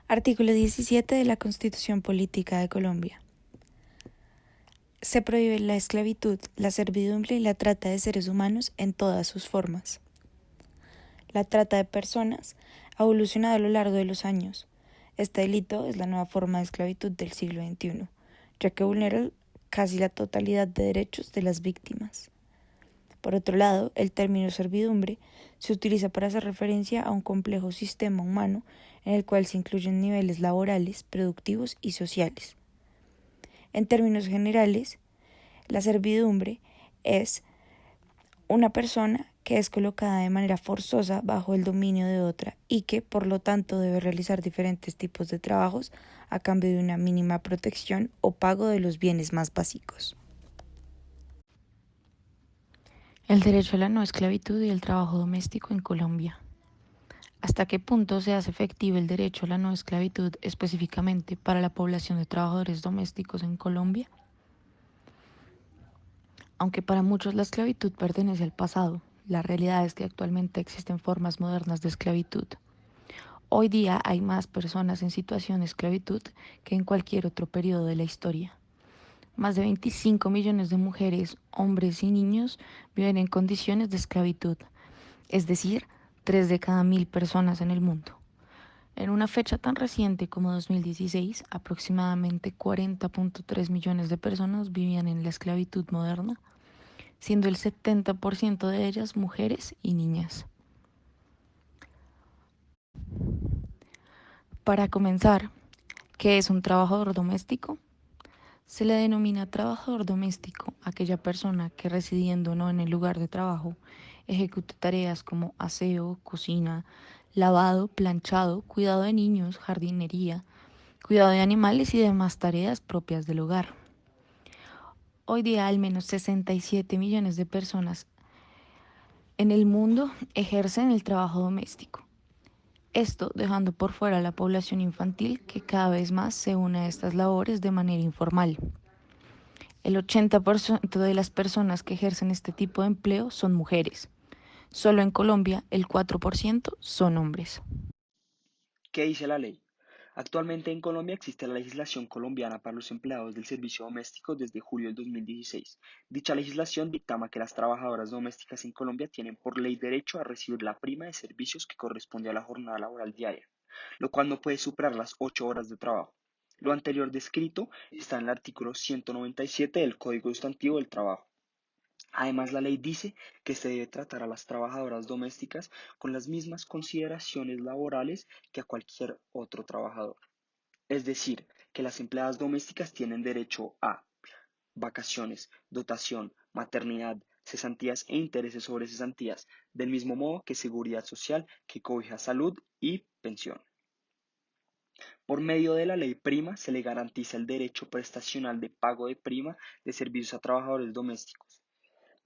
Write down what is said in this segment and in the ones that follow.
Artículo 17 de la Constitución Política de Colombia. Se prohíbe la esclavitud, la servidumbre y la trata de seres humanos en todas sus formas. La trata de personas ha evolucionado a lo largo de los años. Este delito es la nueva forma de esclavitud del siglo XXI, ya que vulnera casi la totalidad de derechos de las víctimas. Por otro lado, el término servidumbre se utiliza para hacer referencia a un complejo sistema humano en el cual se incluyen niveles laborales, productivos y sociales. En términos generales, la servidumbre es una persona que es colocada de manera forzosa bajo el dominio de otra y que, por lo tanto, debe realizar diferentes tipos de trabajos a cambio de una mínima protección o pago de los bienes más básicos. El derecho a la no esclavitud y el trabajo doméstico en Colombia. ¿Hasta qué punto se hace efectivo el derecho a la no esclavitud específicamente para la población de trabajadores domésticos en Colombia? Aunque para muchos la esclavitud pertenece al pasado, la realidad es que actualmente existen formas modernas de esclavitud. Hoy día hay más personas en situación de esclavitud que en cualquier otro periodo de la historia. Más de 25 millones de mujeres, hombres y niños viven en condiciones de esclavitud, es decir, 3 de cada 1000 personas en el mundo. En una fecha tan reciente como 2016, aproximadamente 40.3 millones de personas vivían en la esclavitud moderna, siendo el 70% de ellas mujeres y niñas. Para comenzar, ¿qué es un trabajador doméstico? Se le denomina trabajador doméstico a aquella persona que, residiendo o no en el lugar de trabajo, ejecuta tareas como aseo, cocina, lavado, planchado, cuidado de niños, jardinería, cuidado de animales y demás tareas propias del hogar. Hoy día al menos 67 millones de personas en el mundo ejercen el trabajo doméstico. Esto dejando por fuera a la población infantil que cada vez más se une a estas labores de manera informal. El 80% de las personas que ejercen este tipo de empleo son mujeres. Solo en Colombia el 4% son hombres. ¿Qué dice la ley? Actualmente en Colombia existe la legislación colombiana para los empleados del servicio doméstico desde julio del 2016. Dicha legislación dictama que las trabajadoras domésticas en Colombia tienen por ley derecho a recibir la prima de servicios que corresponde a la jornada laboral diaria, lo cual no puede superar las 8 horas de trabajo. Lo anterior descrito está en el artículo 197 del Código Sustantivo del Trabajo. Además, la ley dice que se debe tratar a las trabajadoras domésticas con las mismas consideraciones laborales que a cualquier otro trabajador. Es decir, que las empleadas domésticas tienen derecho a vacaciones, dotación, maternidad, cesantías e intereses sobre cesantías, del mismo modo que seguridad social que cobija salud y pensión. Por medio de la ley prima se le garantiza el derecho prestacional de pago de prima de servicios a trabajadores domésticos.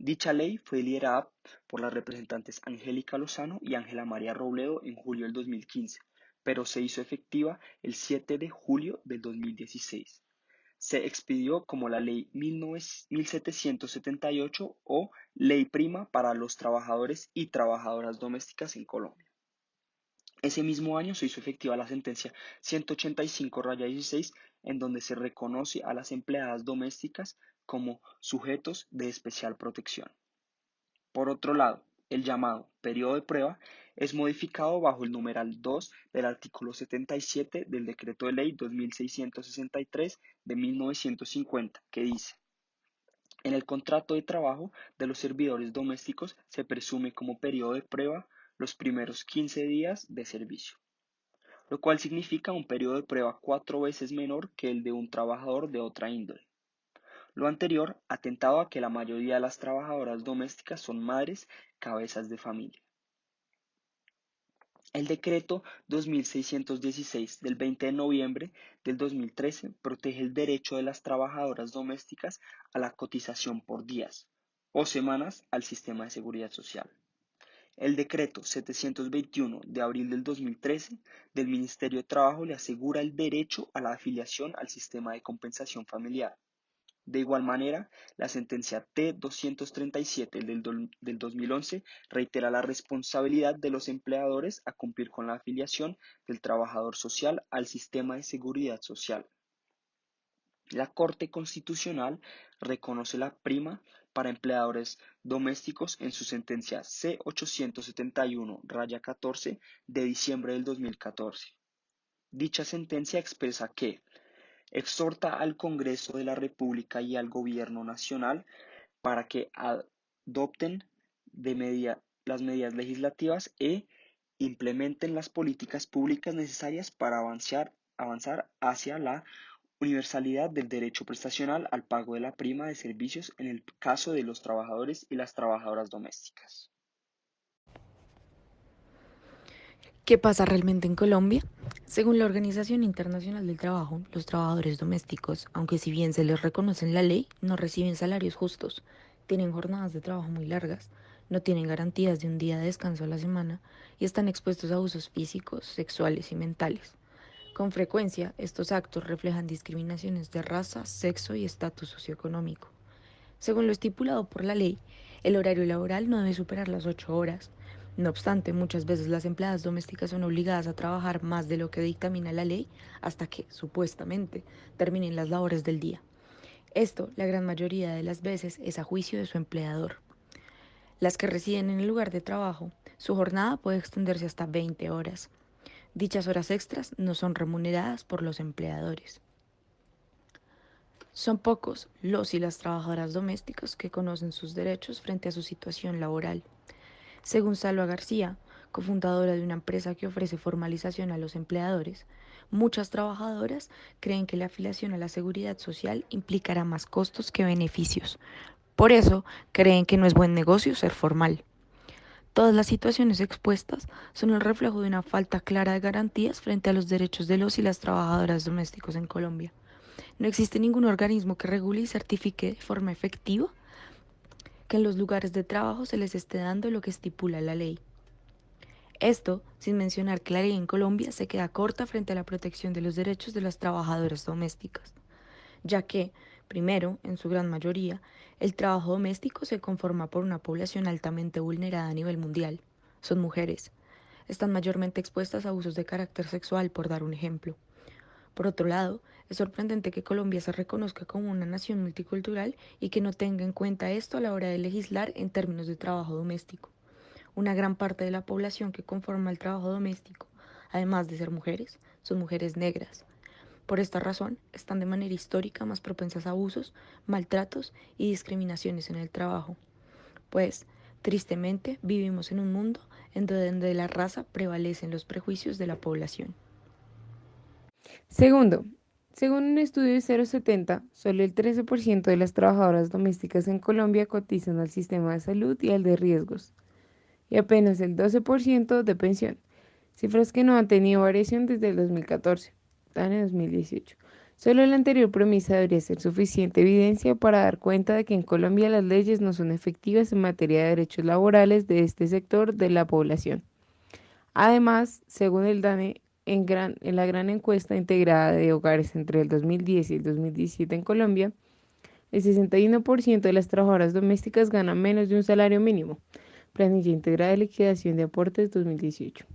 Dicha ley fue liderada por las representantes Angélica Lozano y Ángela María Robledo en julio del 2015, pero se hizo efectiva el 7 de julio del 2016. Se expidió como la Ley 1778 o Ley Prima para los trabajadores y trabajadoras domésticas en Colombia. Ese mismo año se hizo efectiva la sentencia 185-16, en donde se reconoce a las empleadas domésticas como sujetos de especial protección. Por otro lado, el llamado periodo de prueba es modificado bajo el numeral 2 del artículo 77 del Decreto de Ley 2663 de 1950, que dice: en el contrato de trabajo de los servidores domésticos se presume como periodo de prueba los primeros 15 días de servicio, lo cual significa un periodo de prueba 4 veces menor que el de un trabajador de otra índole. Lo anterior atentaba a que la mayoría de las trabajadoras domésticas son madres, cabezas de familia. El decreto 2616 del 20 de noviembre del 2013 protege el derecho de las trabajadoras domésticas a la cotización por días o semanas al sistema de seguridad social. El decreto 721 de abril del 2013 del Ministerio de Trabajo le asegura el derecho a la afiliación al sistema de compensación familiar. De igual manera, la sentencia T-237 del 2011 reitera la responsabilidad de los empleadores a cumplir con la afiliación del trabajador social al sistema de seguridad social. La Corte Constitucional reconoce la prima para empleadores domésticos en su sentencia C-871-14 de diciembre del 2014. Dicha sentencia expresa que exhorta al Congreso de la República y al Gobierno Nacional para que adopten las medidas legislativas e implementen las políticas públicas necesarias para avanzar hacia la universalidad del derecho prestacional al pago de la prima de servicios en el caso de los trabajadores y las trabajadoras domésticas. ¿Qué pasa realmente en Colombia? Según la Organización Internacional del Trabajo, los trabajadores domésticos, aunque si bien se les reconoce en la ley, no reciben salarios justos, tienen jornadas de trabajo muy largas, no tienen garantías de un día de descanso a la semana y están expuestos a abusos físicos, sexuales y mentales. Con frecuencia, estos actos reflejan discriminaciones de raza, sexo y estatus socioeconómico. Según lo estipulado por la ley, el horario laboral no debe superar las 8 horas. No obstante, muchas veces las empleadas domésticas son obligadas a trabajar más de lo que dictamina la ley hasta que, supuestamente, terminen las labores del día. Esto, la gran mayoría de las veces, es a juicio de su empleador. Las que residen en el lugar de trabajo, su jornada puede extenderse hasta 20 horas. Dichas horas extras no son remuneradas por los empleadores. Son pocos los y las trabajadoras domésticas que conocen sus derechos frente a su situación laboral. Según Salva García, cofundadora de una empresa que ofrece formalización a los empleadores, muchas trabajadoras creen que la afiliación a la seguridad social implicará más costos que beneficios. Por eso, creen que no es buen negocio ser formal. Todas las situaciones expuestas son el reflejo de una falta clara de garantías frente a los derechos de los y las trabajadoras domésticos en Colombia. No existe ningún organismo que regule y certifique de forma efectiva que en los lugares de trabajo se les esté dando lo que estipula la ley. Esto sin mencionar que la ley en Colombia se queda corta frente a la protección de los derechos de las trabajadoras domésticas, ya que, primero, en su gran mayoría, el trabajo doméstico se conforma por una población altamente vulnerada a nivel mundial. Son mujeres. Están mayormente expuestas a abusos de carácter sexual, por dar un ejemplo. Por otro lado, es sorprendente que Colombia se reconozca como una nación multicultural y que no tenga en cuenta esto a la hora de legislar en términos de trabajo doméstico. Una gran parte de la población que conforma el trabajo doméstico, además de ser mujeres, son mujeres negras. Por esta razón, están de manera histórica más propensas a abusos, maltratos y discriminaciones en el trabajo. Pues, tristemente, vivimos en un mundo en donde la raza prevalece en los prejuicios de la población. Segundo, según un estudio de 070, solo el 13% de las trabajadoras domésticas en Colombia cotizan al sistema de salud y al de riesgos, y apenas el 12% de pensión, cifras que no han tenido variación desde el 2014, están en 2018. Solo la anterior premisa debería ser suficiente evidencia para dar cuenta de que en Colombia las leyes no son efectivas en materia de derechos laborales de este sector de la población. Además, según el DANE, en la gran encuesta integrada de hogares entre el 2010 y el 2017 en Colombia, el 61% de las trabajadoras domésticas ganan menos de un salario mínimo, planilla integrada de liquidación de aportes 2018,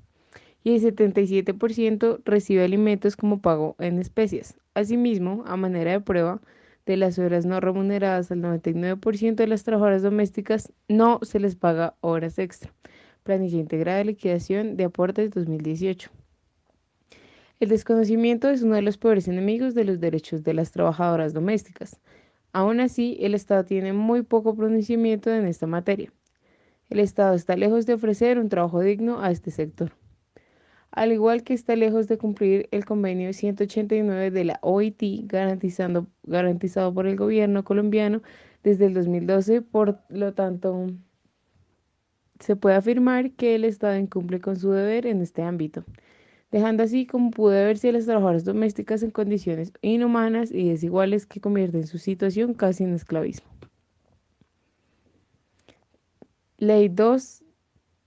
y el 77% recibe alimentos como pago en especias. Asimismo, a manera de prueba de las horas no remuneradas, al 99% de las trabajadoras domésticas no se les paga horas extra, planilla integrada de liquidación de aportes 2018. El desconocimiento es uno de los peores enemigos de los derechos de las trabajadoras domésticas. Aún así, el Estado tiene muy poco pronunciamiento en esta materia. El Estado está lejos de ofrecer un trabajo digno a este sector, al igual que está lejos de cumplir el convenio 189 de la OIT garantizado por el gobierno colombiano desde el 2012. Por lo tanto, se puede afirmar que el Estado incumple con su deber en este ámbito, dejando así como puede verse a las trabajadoras domésticas en condiciones inhumanas y desiguales que convierten su situación casi en esclavismo. Ley 2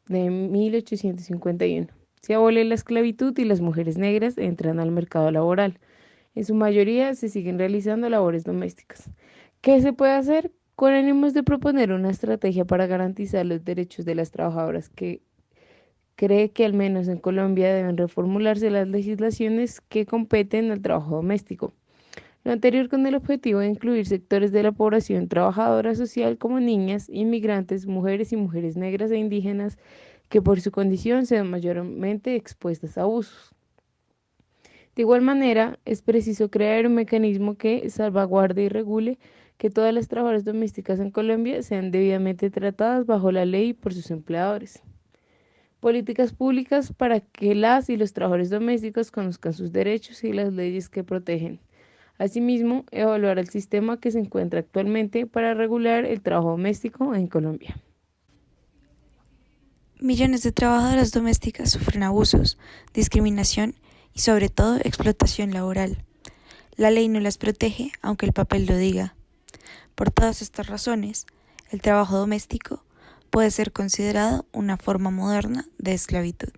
de 1851. Se abole la esclavitud y las mujeres negras entran al mercado laboral. En su mayoría se siguen realizando labores domésticas. ¿Qué se puede hacer? Con ánimos de proponer una estrategia para garantizar los derechos de las trabajadoras que cree que al menos en Colombia deben reformularse las legislaciones que competen al trabajo doméstico. Lo anterior con el objetivo de incluir sectores de la población trabajadora social como niñas, inmigrantes, mujeres y mujeres negras e indígenas que por su condición se ven mayormente expuestas a abusos. De igual manera, es preciso crear un mecanismo que salvaguarde y regule que todas las trabajadoras domésticas en Colombia sean debidamente tratadas bajo la ley por sus empleadores. Políticas públicas para que las y los trabajadores domésticos conozcan sus derechos y las leyes que protegen. Asimismo, evaluar el sistema que se encuentra actualmente para regular el trabajo doméstico en Colombia. Millones de trabajadoras domésticas sufren abusos, discriminación y sobre todo explotación laboral. La ley no las protege, aunque el papel lo diga. Por todas estas razones, el trabajo doméstico puede ser considerado una forma moderna de esclavitud.